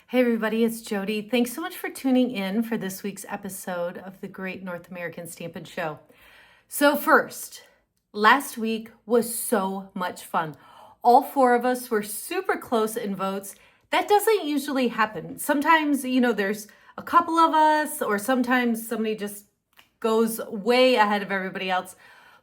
Hey everybody, it's Jodi. Thanks so much for tuning in for this week's episode of the Great North American Stampin' Show. So first, last week was so much fun. All four of us were super close in votes. That doesn't usually happen. Sometimes, there's a couple of us, or sometimes somebody just goes way ahead of everybody else.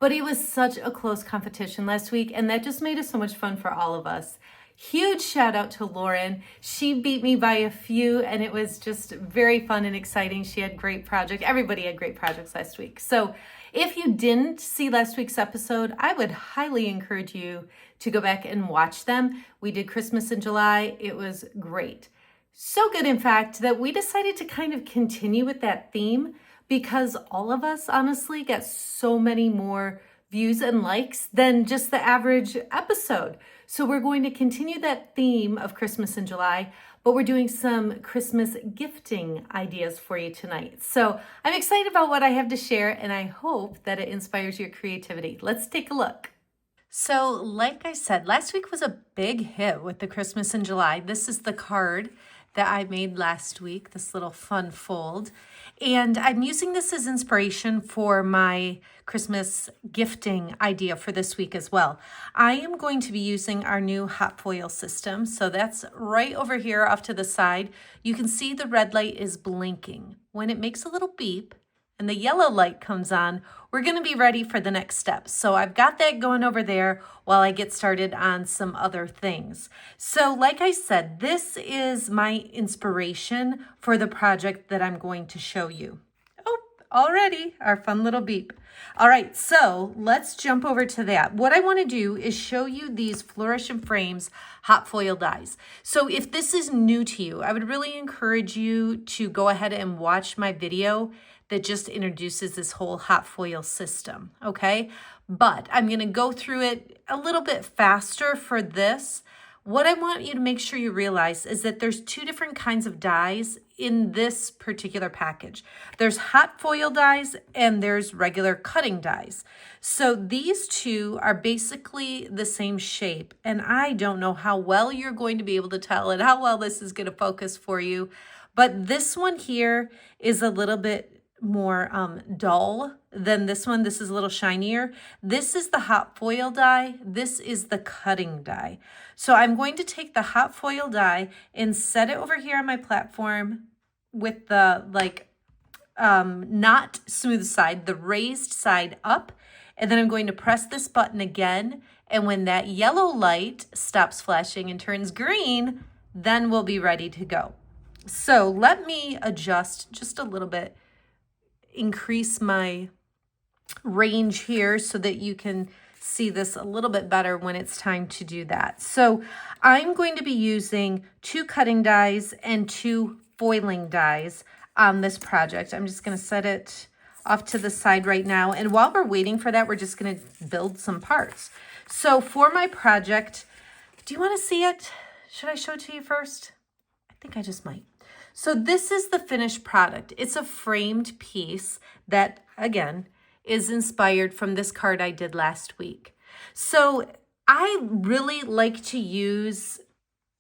But it was such a close competition last week, and that just made it so much fun for all of us. Huge shout out to Lauren. She beat me by a few, and it was just very fun and exciting. She had great projects. Everybody had great projects last week. So if you didn't see last week's episode, I would highly encourage you to go back and watch them. We did Christmas in July. It was great. So good, in fact, that we decided to kind of continue with that theme because all of us honestly got so many more views and likes than just the average episode. So we're going to continue that theme of Christmas in July, but we're doing some Christmas gifting ideas for you tonight. So I'm excited about what I have to share, and I hope that it inspires your creativity. Let's take a look. So like I said, last week was a big hit with the Christmas in July. This is the card that I made last week, this little fun fold. And I'm using this as inspiration for my Christmas gifting idea for this week as well. I am going to be using our new hot foil system. So that's right over here off to the side. You can see the red light is blinking. When it makes a little beep and the yellow light comes on, we're going to be ready for the next step. So I've got that going over there while I get started on some other things. So like I said, this is my inspiration for the project that I'm going to show you. Oh, already our fun little beep. All right, so let's jump over to that. What I want to do is show you these Flourish and Frames hot foil dies. So if this is new to you, I would really encourage you to go ahead and watch my video that just introduces this whole hot foil system, okay? But I'm gonna go through it a little bit faster for this. What I want you to make sure you realize is that there's two different kinds of dies in this particular package. There's hot foil dies and there's regular cutting dies. So these two are basically the same shape, and I don't know how well you're going to be able to tell and how well this is gonna focus for you, but this one here is a little bit more dull than this one. This is a little shinier. This is the hot foil die. This is the cutting die. So I'm going to take the hot foil die and set it over here on my platform with the not smooth side, the raised side up. And then I'm going to press this button again. And when that yellow light stops flashing and turns green, then we'll be ready to go. So let me adjust just a little bit, increase my range here so that you can see this a little bit better when it's time to do that. So I'm going to be using 2 cutting dies and 2 foiling dies on this project. I'm just going to set it off to the side right now. And while we're waiting for that, we're just going to build some parts. So for my project, do you want to see it? Should I show it to you first? I think I just might. So this is the finished product. It's a framed piece that, again, is inspired from this card I did last week. So I really like to use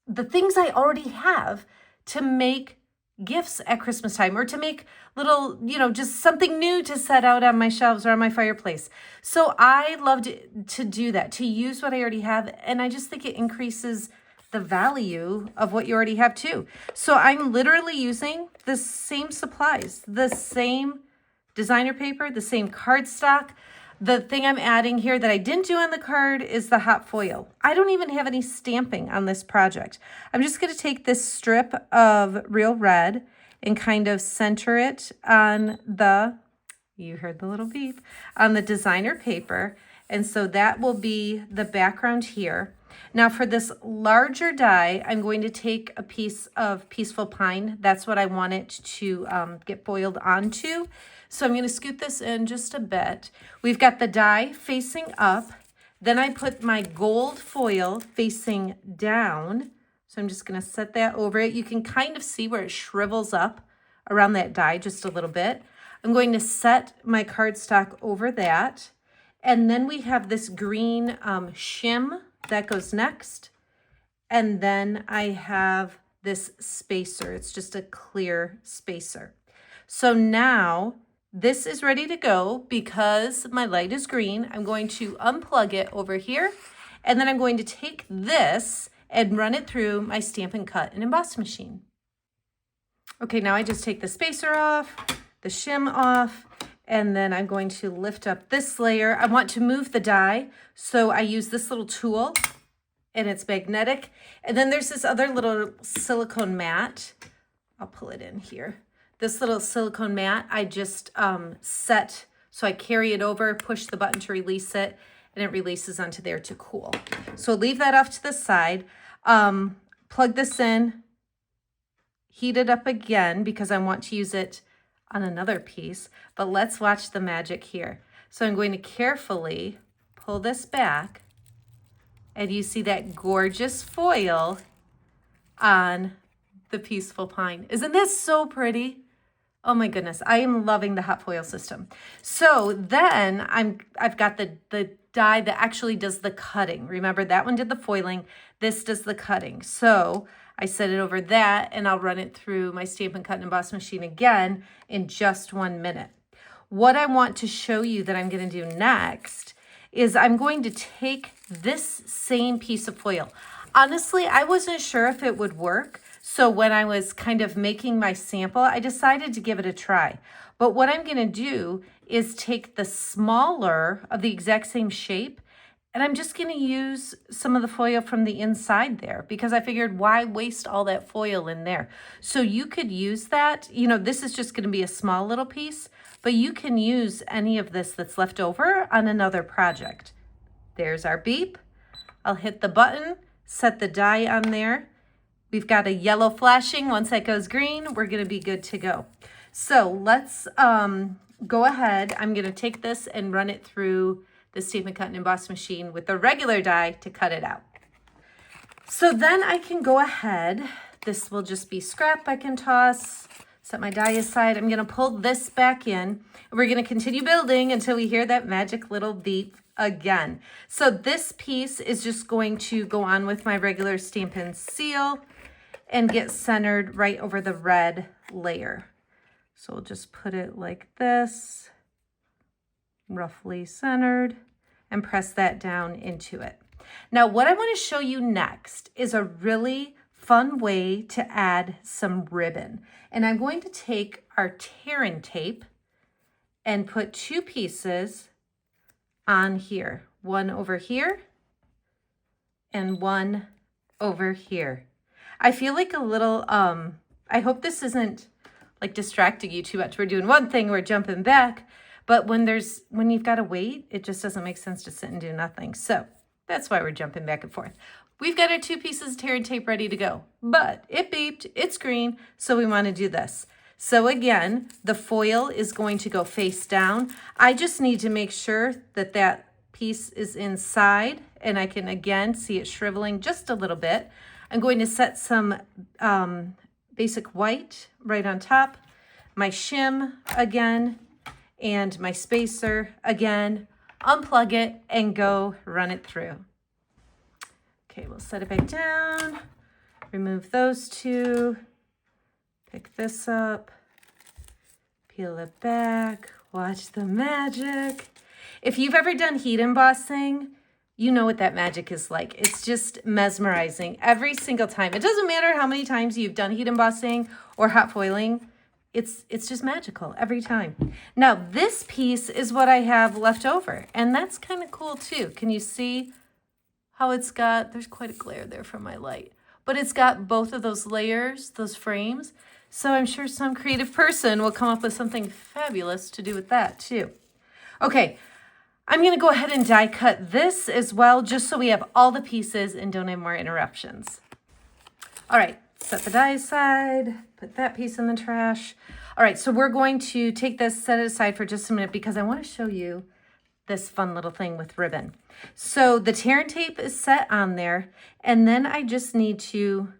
the things I already have to make gifts at Christmas time, or to make little, just something new to set out on my shelves or on my fireplace. So I love to do that, to use what I already have. And I just think it increases the value of what you already have too. So I'm literally using the same supplies, the same designer paper, the same cardstock. The thing I'm adding here that I didn't do on the card is the hot foil. I don't even have any stamping on this project. I'm just going to take this strip of real red and kind of center it on you heard the little beep, on the designer paper. And so that will be the background here. Now for this larger die, I'm going to take a piece of Peaceful Pine. That's what I want it to get foiled onto. So I'm going to scoot this in just a bit. We've got the die facing up. Then I put my gold foil facing down. So I'm just going to set that over it. You can kind of see where it shrivels up around that die just a little bit. I'm going to set my cardstock over that. And then we have this green shim that goes next. And then I have this spacer. It's just a clear spacer. So now this is ready to go because my light is green. I'm going to unplug it over here, and then I'm going to take this and run it through my Stampin' Cut and Emboss machine. Okay, now I just take the spacer off, the shim off, and then I'm going to lift up this layer. I want to move the die, so I use this little tool, and it's magnetic. And then there's this other little silicone mat. I'll pull it in here. This little silicone mat I just set, so I carry it over, push the button to release it, and it releases onto there to cool. So leave that off to the side. Plug this in, heat it up again because I want to use it on another piece, but let's watch the magic here. So I'm going to carefully pull this back, and you see that gorgeous foil on the Peaceful Pine. Isn't this so pretty? Oh my goodness, I am loving the hot foil system. So then I've got the die that actually does the cutting. Remember, that one did the foiling, this does the cutting. So I set it over that, and I'll run it through my Stampin' Cut and Emboss machine again in just 1 minute. What I want to show you that I'm going to do next is I'm going to take this same piece of foil. Honestly, I wasn't sure if it would work. So when I was kind of making my sample, I decided to give it a try. But what I'm going to do is take the smaller of the exact same shape, and I'm just going to use some of the foil from the inside there because I figured why waste all that foil in there? So you could use that. You know, this is just going to be a small little piece, but you can use any of this that's left over on another project. There's our beep. I'll hit the button, set the die on there. We've got a yellow flashing. Once that goes green, we're going to be good to go. So let's go ahead. I'm going to take this and run it through the Stampin' Cut and Emboss machine with the regular die to cut it out. So then I can go ahead. This will just be scrap I can toss. Set my die aside. I'm going to pull this back in. We're going to continue building until we hear that magic little beep again. So this piece is just going to go on with my regular Stampin' seal and get centered right over the red layer. So we'll just put it like this, roughly centered, and press that down into it. Now, what I want to show you next is a really fun way to add some ribbon. And I'm going to take our tearing tape and put 2 pieces on here. One over here and one over here. I feel like a little, I hope this isn't like distracting you too much. We're doing one thing, we're jumping back. But when you've got to wait, it just doesn't make sense to sit and do nothing. So that's why we're jumping back and forth. We've got our 2 pieces of tearing tape ready to go, but it beeped, it's green, so we want to do this. So again, the foil is going to go face down. I just need to make sure that that piece is inside, and I can again see it shriveling just a little bit. I'm going to set some basic white right on top, my shim again, and my spacer again, unplug it and go run it through. Okay, we'll set it back down, remove those 2, pick this up, peel it back, watch the magic. If you've ever done heat embossing, you know what that magic is like. It's just mesmerizing every single time. It doesn't matter how many times you've done heat embossing or hot foiling. It's just magical every time. Now, this piece is what I have left over, and that's kind of cool too. Can you see how it's got, there's quite a glare there from my light, but it's got both of those layers, those frames. So I'm sure some creative person will come up with something fabulous to do with that too. Okay, I'm gonna go ahead and die cut this as well, just so we have all the pieces and don't have more interruptions. All right, set the die aside, put that piece in the trash. All right, so we're going to take this, set it aside for just a minute because I want to show you this fun little thing with ribbon. So the tearing tape is set on there, and then I just need to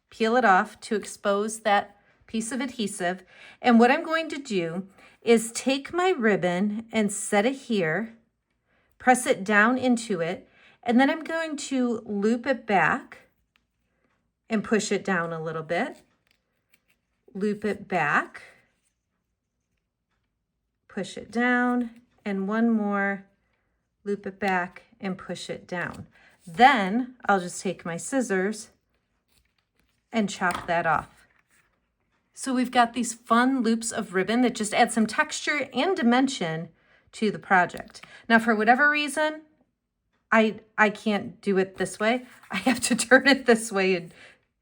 peel it off to expose that piece of adhesive. And what I'm going to do is take my ribbon and set it here, press it down into it, and then I'm going to loop it back and push it down a little bit. Loop it back, push it down, and one more, loop it back and push it down. Then I'll just take my scissors and chop that off. So we've got these fun loops of ribbon that just add some texture and dimension to the project. Now, for whatever reason, I can't do it this way. I have to turn it this way and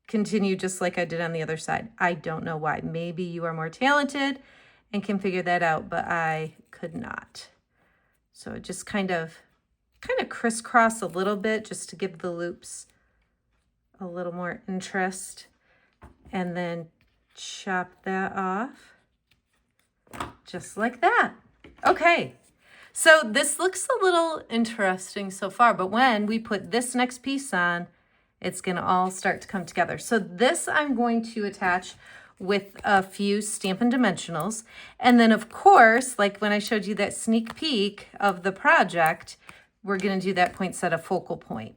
continue just like I did on the other side. I don't know why. Maybe you are more talented and can figure that out, but I could not. So just kind of crisscross a little bit just to give the loops a little more interest, and then chop that off just like that. Okay, so this looks a little interesting so far, but when we put this next piece on, it's gonna all start to come together. So this I'm going to attach with a few Stampin' Dimensionals. And then of course, like when I showed you that sneak peek of the project, we're gonna do that poinsettia focal point.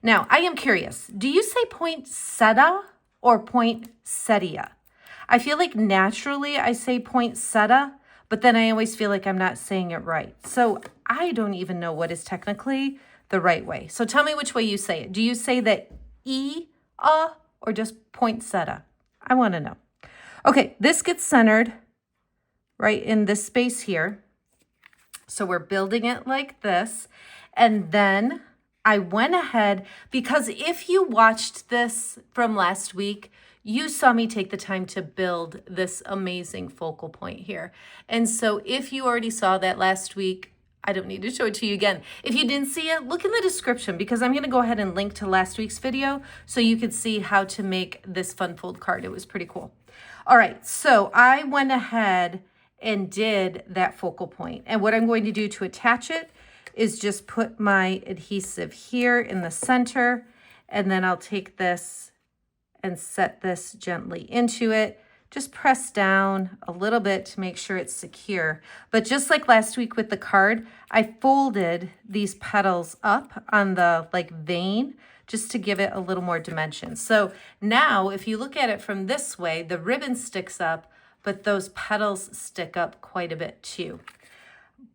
Now, I am curious, do you say poinsettia or poinsettia? I feel like naturally I say poinsettia, but then I always feel like I'm not saying it right. So I don't even know what is technically the right way. So tell me which way you say it. Do you say that or just poinsettia? I want to know. Okay, this gets centered right in this space here. So we're building it like this. And then I went ahead, because if you watched this from last week, you saw me take the time to build this amazing focal point here. And so if you already saw that last week, I don't need to show it to you again. If you didn't see it, look in the description, because I'm gonna go ahead and link to last week's video so you can see how to make this fun fold card. It was pretty cool. All right, so I went ahead and did that focal point. And what I'm going to do to attach it is just put my adhesive here in the center, and then I'll take this and set this gently into it. Just press down a little bit to make sure it's secure. But just like last week with the card, I folded these petals up on the vein just to give it a little more dimension. So now if you look at it from this way, the ribbon sticks up, but those petals stick up quite a bit too.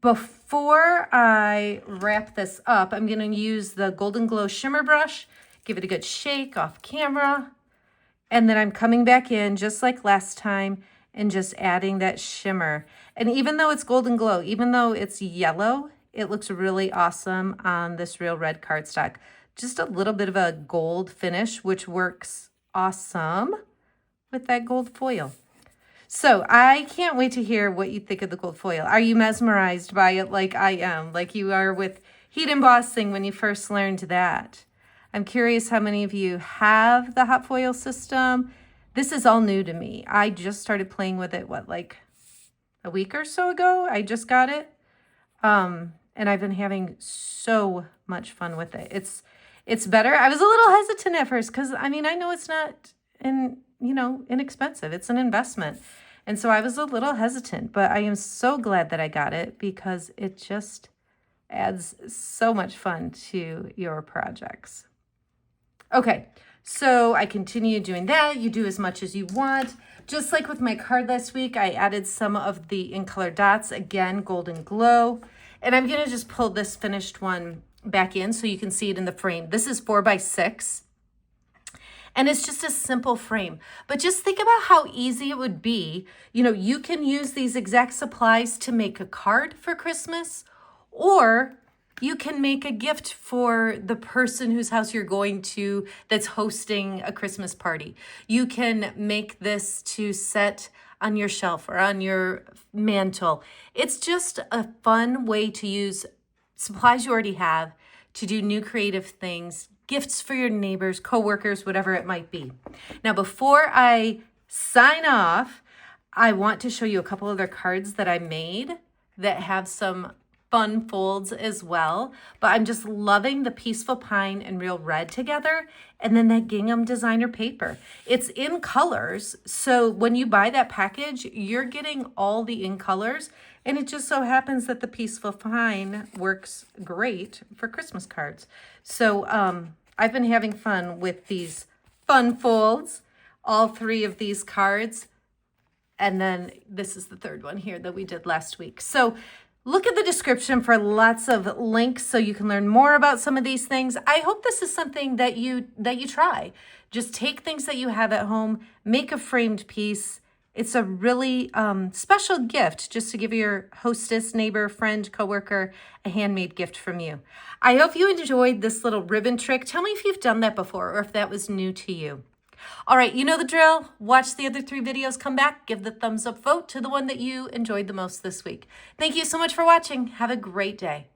Before I wrap this up, I'm gonna use the Golden Glow Shimmer Brush, give it a good shake off camera. And then I'm coming back in just like last time and just adding that shimmer. And even though it's Golden Glow, even though it's yellow, it looks really awesome on this Real Red cardstock. Just a little bit of a gold finish, which works awesome with that gold foil. So I can't wait to hear what you think of the gold foil. Are you mesmerized by it like I am, like you are with heat embossing when you first learned that? I'm curious how many of you have the hot foil system. This is all new to me. I just started playing with it, like a week or so ago? I just got it. And I've been having so much fun with it. It's better. I was a little hesitant at first because, I know it's not inexpensive. It's an investment. And so I was a little hesitant, but I am so glad that I got it because it just adds so much fun to your projects. Okay, so I continue doing that. You do as much as you want. Just like with my card last week, I added some of the in color dots, again, Golden Glow. And I'm gonna just pull this finished one back in so you can see it in the frame. This is 4x6. And it's just a simple frame. But just think about how easy it would be. You can use these exact supplies to make a card for Christmas, or you can make a gift for the person whose house you're going to that's hosting a Christmas party. You can make this to set on your shelf or on your mantle. It's just a fun way to use supplies you already have to do new creative things, gifts for your neighbors, coworkers, whatever it might be. Now, before I sign off, I want to show you a couple other cards that I made that have some fun folds as well, but I'm just loving the Peaceful Pine and Real Red together, and then that Gingham designer paper. It's in colors, so when you buy that package, you're getting all the in colors, and it just so happens that the Peaceful Pine works great for Christmas cards. So I've been having fun with these fun folds, all 3 of these cards. And then this is the 3rd one here that we did last week. So look at the description for lots of links so you can learn more about some of these things. I hope this is something that you try. Just take things that you have at home, make a framed piece. It's a really special gift just to give your hostess, neighbor, friend, coworker a handmade gift from you. I hope you enjoyed this little ribbon trick. Tell me if you've done that before or if that was new to you. All right, you know the drill. Watch the other 3 videos, come back, give the thumbs up vote to the one that you enjoyed the most this week. Thank you so much for watching. Have a great day.